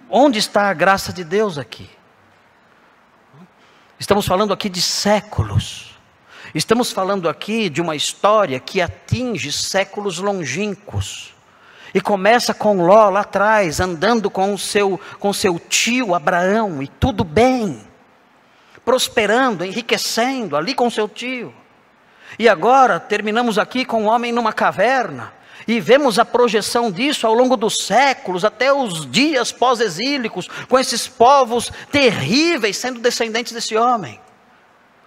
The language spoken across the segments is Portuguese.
Onde está a graça de Deus aqui? Estamos falando aqui de séculos. Estamos falando aqui de uma história que atinge séculos longínquos. E começa com Ló lá atrás, andando com seu tio Abraão, e tudo bem. Prosperando, enriquecendo ali com seu tio. E agora terminamos aqui com um homem numa caverna. E vemos a projeção disso ao longo dos séculos, até os dias pós-exílicos, com esses povos terríveis sendo descendentes desse homem.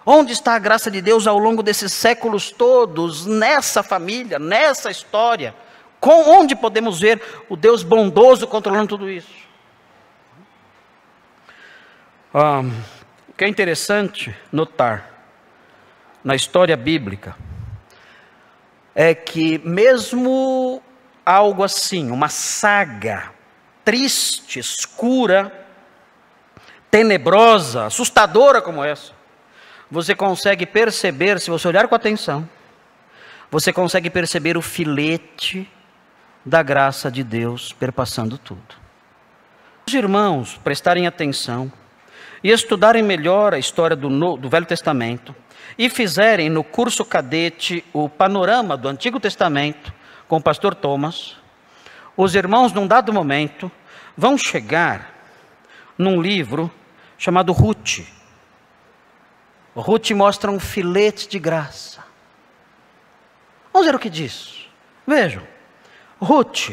Onde está a graça de Deus ao longo desses séculos todos, nessa família, nessa história? Onde podemos ver o Deus bondoso controlando tudo isso? O que é interessante notar na história bíblica é que mesmo algo assim, uma saga triste, escura, tenebrosa, assustadora como essa, você consegue perceber, se você olhar com atenção, você consegue perceber o filete da graça de Deus perpassando tudo. Os irmãos prestarem atenção e estudarem melhor a história do Velho Testamento e fizerem no curso cadete o panorama do Antigo Testamento com o pastor Thomas, os irmãos num dado momento vão chegar num livro chamado Ruth. Ruth mostra um filete de graça. Vamos ver o que diz. Vejam. Ruth,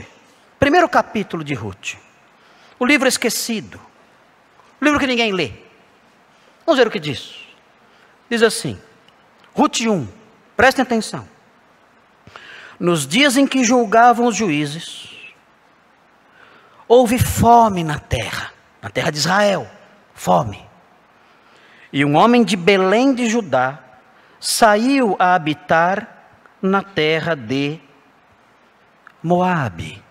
primeiro capítulo de Ruth, o livro esquecido, o livro que ninguém lê. Vamos ver o que diz. Diz assim, Ruth 1, prestem atenção. Nos dias em que julgavam os juízes, houve fome na terra de Israel, fome. E um homem de Belém de Judá saiu a habitar na terra de Moabe.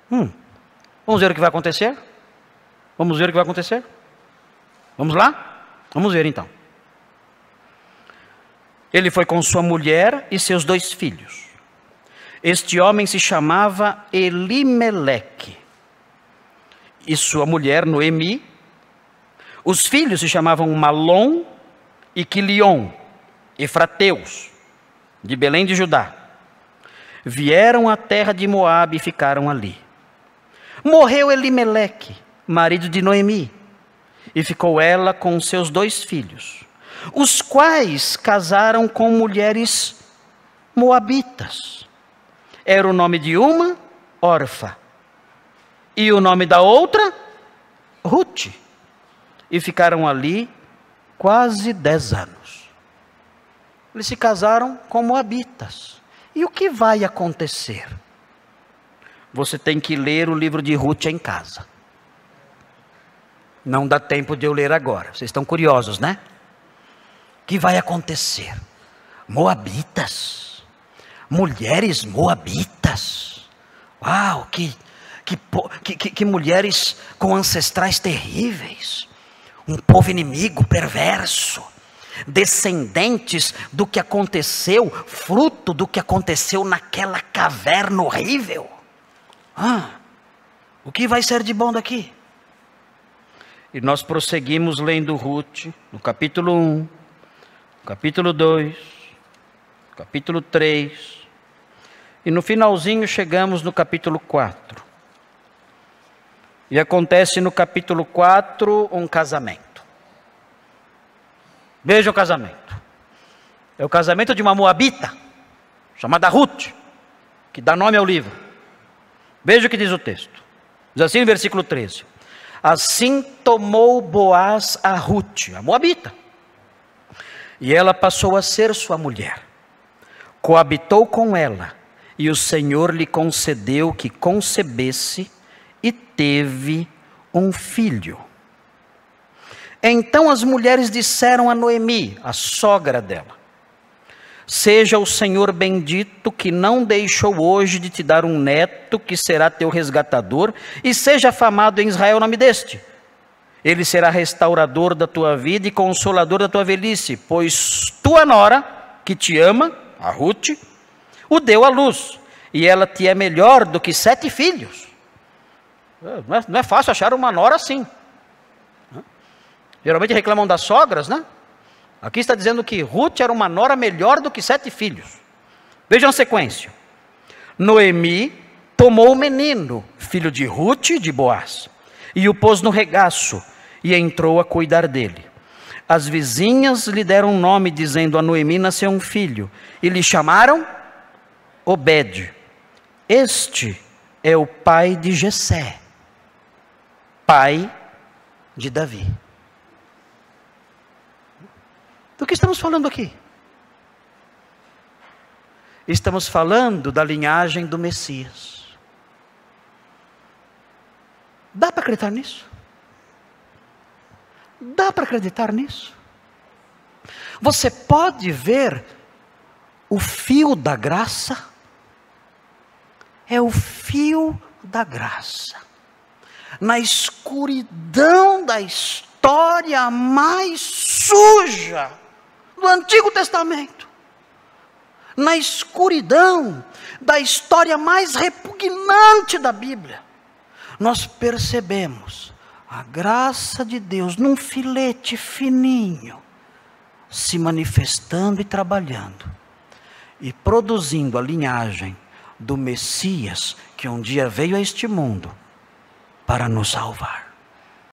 Vamos ver o que vai acontecer? Vamos ver o que vai acontecer? Vamos lá? Vamos ver então. Ele foi com sua mulher e seus 2 filhos. Este homem se chamava Elimeleque. E sua mulher Noemi. Os filhos se chamavam Malom e Quilion, efrateus, de Belém de Judá. Vieram à terra de Moabe e ficaram ali. Morreu Elimeleque, marido de Noemi, e ficou ela com seus 2 filhos, os quais casaram com mulheres moabitas. Era o nome de uma, Orfa, e o nome da outra, Ruth. E ficaram ali quase 10 anos. Eles se casaram com moabitas. E o que vai acontecer? Você tem que ler o livro de Ruth em casa. Não dá tempo de eu ler agora. Vocês estão curiosos, né? O que vai acontecer? Moabitas. Mulheres moabitas. Uau, que mulheres com ancestrais terríveis. Um povo inimigo, perverso. Descendentes do que aconteceu, fruto do que aconteceu naquela caverna horrível. O que vai ser de bom daqui? E nós prosseguimos lendo Ruth, no capítulo 1, capítulo 2, capítulo 3, e no finalzinho chegamos no capítulo 4. E acontece no capítulo 4 um casamento. Veja o casamento. É o casamento de uma moabita, chamada Ruth, que dá nome ao livro. Veja o que diz o texto. Diz assim no versículo 13. Assim tomou Boaz a Ruth, a moabita, e ela passou a ser sua mulher. Coabitou com ela, e o Senhor lhe concedeu que concebesse e teve um filho. Então as mulheres disseram a Noemi, a sogra dela: seja o Senhor bendito, que não deixou hoje de te dar um neto, que será teu resgatador, e seja afamado em Israel o nome deste. Ele será restaurador da tua vida e consolador da tua velhice, pois tua nora, que te ama, a Ruth, o deu à luz, e ela te é melhor do que 7 filhos. Não é fácil achar uma nora assim. Geralmente reclamam das sogras, né? Aqui está dizendo que Ruth era uma nora melhor do que 7 filhos. Vejam a sequência. Noemi tomou o menino, filho de Ruth e de Boaz, e o pôs no regaço, e entrou a cuidar dele. As vizinhas lhe deram um nome, dizendo: a Noemi nasceu um filho, e lhe chamaram Obed. Este é o pai de Jessé, pai de Davi. Do que estamos falando aqui? Estamos falando da linhagem do Messias. Dá para acreditar nisso? Dá para acreditar nisso? Você pode ver o fio da graça? É o fio da graça. Na escuridão da história mais suja do Antigo Testamento, na escuridão da história mais repugnante da Bíblia, nós percebemos a graça de Deus num filete fininho, se manifestando e trabalhando, e produzindo a linhagem do Messias, que um dia veio a este mundo para nos salvar.